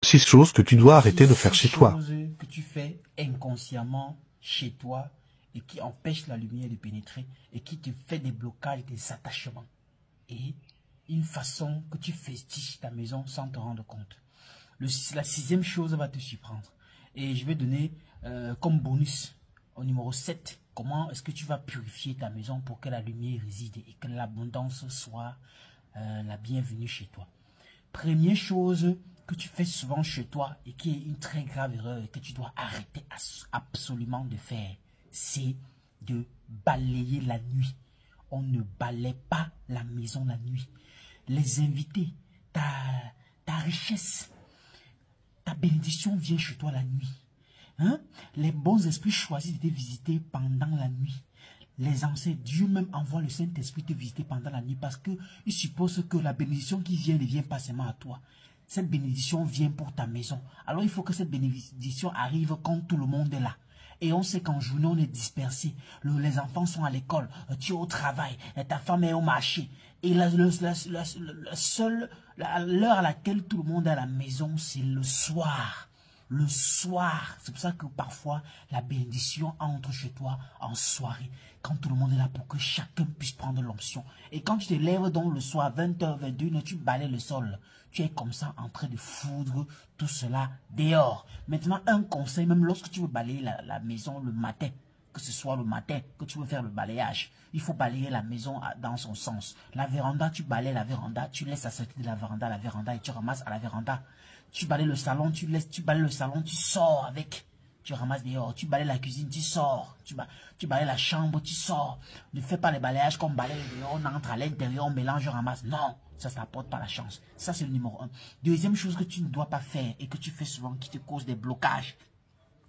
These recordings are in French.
6 choses que tu dois arrêter de faire chez toi. 6 choses que tu fais inconsciemment chez toi et qui empêchent la lumière de pénétrer et qui te fait des blocages, des attachements. Et une façon que tu festiges ta maison sans te rendre compte. La 6e chose va te surprendre. Et je vais donner comme bonus au numéro 7, comment est-ce que tu vas purifier ta maison pour que la lumière réside et que l'abondance soit la bienvenue chez toi. Première chose que tu fais souvent chez toi et qui est une très grave erreur et que tu dois arrêter absolument de faire, c'est de balayer la nuit. On ne balaye pas la maison la nuit. Les invités, ta richesse, ta bénédiction vient chez toi la nuit. Hein? Les bons esprits choisissent de te visiter pendant la nuit. Les ancêtres, Dieu même envoie le Saint-Esprit te visiter pendant la nuit parce qu'il suppose que la bénédiction qui vient ne vient pas seulement à toi. Cette bénédiction vient pour ta maison. Alors il faut que cette bénédiction arrive quand tout le monde est là. Et on sait qu'en journée, on est dispersé. Les enfants sont à l'école, tu es au travail, ta femme est au marché. Et l'heure à laquelle tout le monde est à la maison, c'est le soir. Le soir, c'est pour ça que parfois la bénédiction entre chez toi en soirée, quand tout le monde est là pour que chacun puisse prendre l'onction. Et quand tu te lèves donc le soir, 20h, 21h, tu balayes le sol. Tu es comme ça en train de foudre tout cela dehors. Maintenant, un conseil, même lorsque tu veux balayer la maison le matin, que ce soit le matin que tu veux faire le balayage, il faut balayer la maison dans son sens. La véranda, tu balayes la véranda, tu laisses la sortie de la véranda et tu ramasses à la véranda. Tu balayes le salon, tu balayes le salon, tu sors avec, tu ramasses dehors. Tu balayes la cuisine, tu sors. Tu balayes la chambre, tu sors. Ne fais pas les balayages comme balaye dehors, on entre à l'intérieur, on mélange, on ramasse. Non, ça n'apporte pas la chance. Ça, c'est le numéro 1. Deuxième chose que tu ne dois pas faire et que tu fais souvent qui te cause des blocages,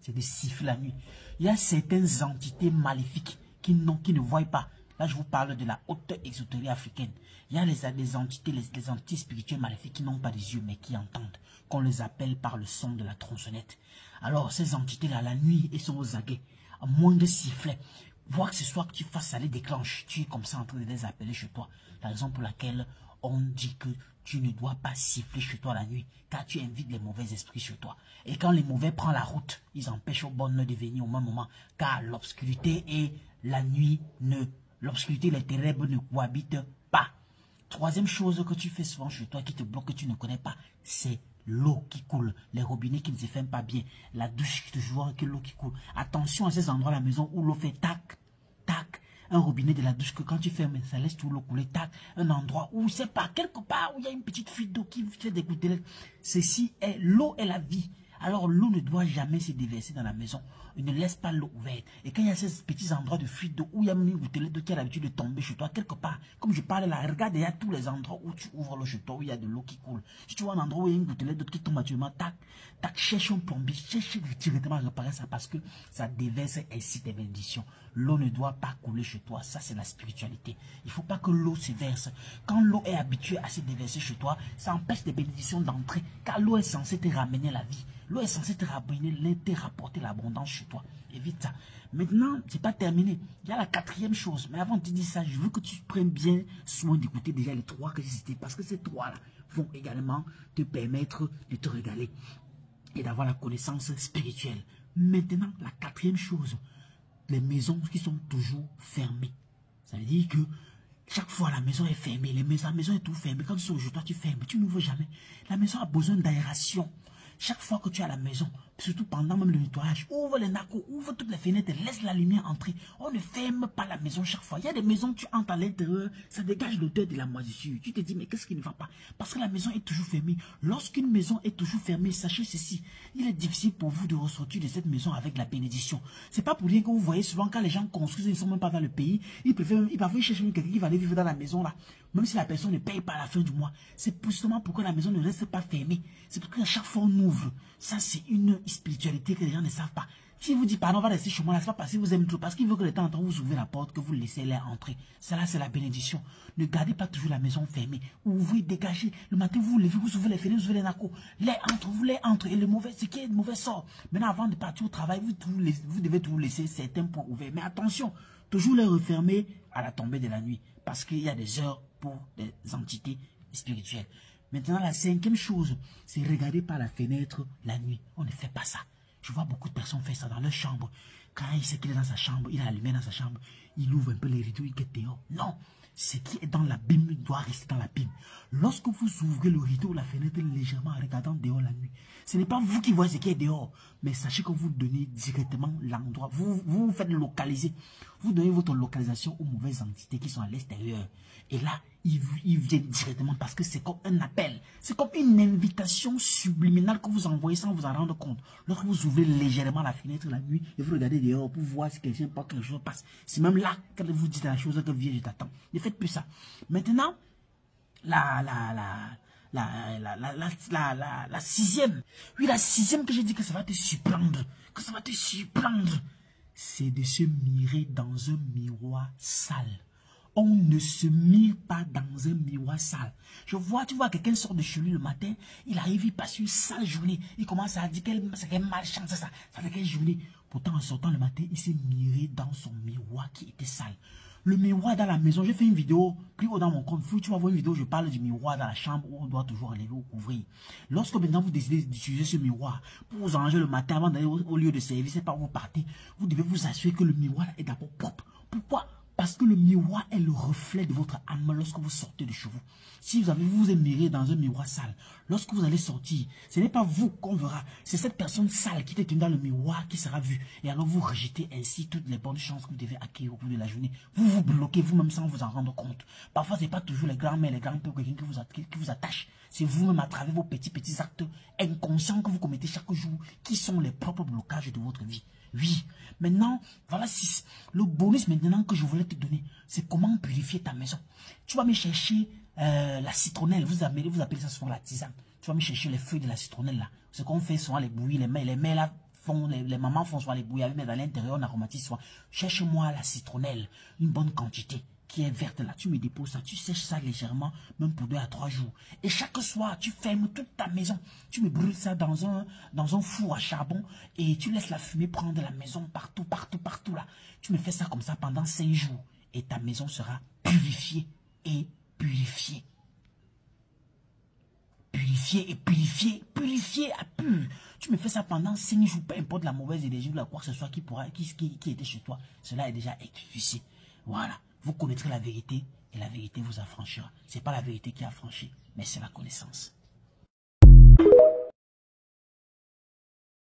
c'est de siffler la nuit. Il y a certaines entités maléfiques qui ne voient pas. Là, je vous parle de la haute exotérie africaine. Il y a les entités spirituelles maléfiques qui n'ont pas des yeux, mais qui entendent. Qu'on les appelle par le son de la tronçonnette. Alors, ces entités-là, la nuit, elles sont aux aguets. À moins de siffler, voir que ce soit que tu fasses, ça les déclenche. Tu es comme ça en train de les appeler chez toi. La raison pour laquelle on dit que tu ne dois pas siffler chez toi la nuit, car tu invites les mauvais esprits chez toi. Et quand les mauvais prennent la route, ils empêchent aux bonnes de venir au même moment, car l'obscurité et la nuit l'obscurité et les ténèbres ne cohabitent pas. Troisième chose que tu fais souvent chez toi qui te bloque, que tu ne connais pas, c'est l'eau qui coule, les robinets qui ne se ferment pas bien, la douche qui te joue avec l'eau qui coule. Attention à ces endroits à la maison où l'eau fait tac, tac. Un robinet de la douche que quand tu fermes, ça laisse tout l'eau couler, tac. Un endroit où, c'est pas, quelque part où il y a une petite fuite d'eau qui fait dégoûter. Ceci est, l'eau est la vie. Alors l'eau ne doit jamais se déverser dans la maison. Il ne laisse pas l'eau ouverte. Et quand il y a ces petits endroits de fuite d'eau où il y a une gouttelette d'eau qui a l'habitude de tomber chez toi, quelque part, comme je parle là, regarde, il y a tous les endroits où tu ouvres l'eau chez toi, où il y a de l'eau qui coule. Si tu vois un endroit où il y a une gouttelette d'eau qui tombe actuellement, tac, tac, cherche un plombier, cherche directement à réparer ça parce que ça déverse ainsi tes bénédictions. L'eau ne doit pas couler chez toi, ça c'est la spiritualité. Il ne faut pas que l'eau se verse. Quand l'eau est habituée à se déverser chez toi, ça empêche des bénédictions d'entrer, car l'eau est censée te ramener la vie. L'eau est censée te rapporter l'abondance chez toi. Évite ça. Maintenant, c'est pas terminé. Il y a la 4e chose. Mais avant de te dire ça, je veux que tu prennes bien soin d'écouter déjà les 3 que j'ai cités. Parce que ces 3-là vont également te permettre de te régaler et d'avoir la connaissance spirituelle. Maintenant, la 4e chose, les maisons qui sont toujours fermées. Ça veut dire que chaque fois la maison est fermée, la maison est tout fermée. Quand tu sors chez toi, tu fermes, tu n'ouvres jamais. La maison a besoin d'aération. Chaque fois que tu es à la maison, surtout pendant même le nettoyage, ouvre les nacos, ouvre toutes les fenêtres, laisse la lumière entrer. On ne ferme pas la maison chaque fois. Il y a des maisons, tu entres à l'intérieur, ça dégage l'odeur de la moisissure. Tu te dis, mais qu'est-ce qui ne va pas? Parce que la maison est toujours fermée. Lorsqu'une maison est toujours fermée, sachez ceci, il est difficile pour vous de ressortir de cette maison avec la bénédiction. C'est pas pour rien que vous voyez souvent quand les gens construisent, ils ne sont même pas dans le pays, ils parfois chercher quelqu'un qui va aller vivre dans la maison là. Même si la personne ne paye pas à la fin du mois. C'est justement pourquoi la maison ne reste pas fermée. C'est parce qu'à chaque fois on ouvre. Ça, c'est une spiritualité que les gens ne savent pas. Si vous dites, pardon, on va rester chez moi, là, c'est pas parce qu'il vous aime trop. Parce qu'il veut que le temps en temps, vous ouvrez la porte, que vous laissez l'air entrer. Ça, c'est la bénédiction. Ne gardez pas toujours la maison fermée. Ouvrez, dégagez. Le matin, vous levez, vous ouvrez les fenêtres, vous ouvrez les nacos. L'air entre, vous l'air entre. Et le mauvais, ce qui est mauvais sort. Maintenant, avant de partir au travail, vous devez toujours laisser certains points ouverts. Mais attention, toujours les refermer à la tombée de la nuit. Parce qu'il y a des heures pour des entités spirituelles. Maintenant, la cinquième chose, c'est regarder par la fenêtre la nuit. On ne fait pas ça. Je vois beaucoup de personnes faire ça dans leur chambre. Quand il sait qu'il est dans sa chambre, il a la lumière dans sa chambre, il ouvre un peu les rideaux, il guette dehors. Non, ce qui est dans l'abîme doit rester dans l'abîme. Lorsque vous ouvrez le rideau ou la fenêtre légèrement en regardant dehors la nuit, ce n'est pas vous qui voyez ce qui est dehors, mais sachez que vous donnez directement l'endroit. Vous faites localiser. Vous donnez votre localisation aux mauvaises entités qui sont à l'extérieur. Et là, ils viennent directement parce que c'est comme un appel. C'est comme une invitation subliminale que vous envoyez sans vous en rendre compte. Lorsque vous ouvrez légèrement la fenêtre la nuit et vous regardez dehors pour voir si quelque chose passe. C'est même là que vous dites la chose que viens, je t'attends. Ne faites plus ça. Maintenant, la sixième. Oui, la sixième que j'ai dit que ça va te surprendre. Que ça va te surprendre. C'est de se mirer dans un miroir sale. On ne se mire pas dans un miroir sale. Tu vois quelqu'un sort de chez lui le matin, il arrive, il passe une sale journée. Il commence à dire quelle malchance ça fait quelle journée. Pourtant, en sortant le matin, il s'est miré dans son miroir qui était sale. Le miroir dans la maison, j'ai fait une vidéo, plus haut dans mon compte, tu vas voir une vidéo, je parle du miroir dans la chambre où on doit toujours enlever ou couvrir. Lorsque maintenant vous décidez d'utiliser ce miroir pour vous arranger le matin avant d'aller au lieu de service et pas vous partez, vous devez vous assurer que le miroir est d'abord propre. Pourquoi? Parce que le miroir est le reflet de votre âme lorsque vous sortez de chez vous. Si vous êtes miré dans un miroir sale, lorsque vous allez sortir, ce n'est pas vous qu'on verra, c'est cette personne sale qui était dans le miroir qui sera vue. Et alors vous rejetez ainsi toutes les bonnes chances que vous devez acquérir au cours de la journée. Vous vous bloquez vous-même sans vous en rendre compte. Parfois, ce n'est pas toujours les grands-mères, les grands-pères ou quelqu'un qui vous attache. C'est vous-même à travers vos petits actes inconscients que vous commettez chaque jour qui sont les propres blocages de votre vie. Oui, maintenant, voilà 6. Le bonus maintenant que je voulais te donner, c'est comment purifier ta maison. Tu vas me chercher la citronnelle, vous appelez ça souvent la tisane. Tu vas me chercher les feuilles de la citronnelle là. Ce qu'on fait souvent les bouillies, les mères là font, les mamans font souvent les bouillies, mais dans l'intérieur on aromatise souvent. Cherche-moi la citronnelle, une bonne quantité. Qui est verte là, tu me déposes ça, tu sèches ça légèrement, même pour 2 à 3 jours. Et chaque soir, tu fermes toute ta maison. Tu me brûles ça dans un four à charbon et tu laisses la fumée prendre la maison partout là. Tu me fais ça comme ça pendant 5 jours et ta maison sera purifiée et purifiée. Purifiée à pur. Tu me fais ça pendant 5 jours, peu importe la mauvaise énergie ou la quoi que ce soit qui était chez toi, cela est déjà expulsé. Voilà. Vous connaîtrez la vérité et la vérité vous affranchira. Ce n'est pas la vérité qui affranchit, mais c'est la connaissance.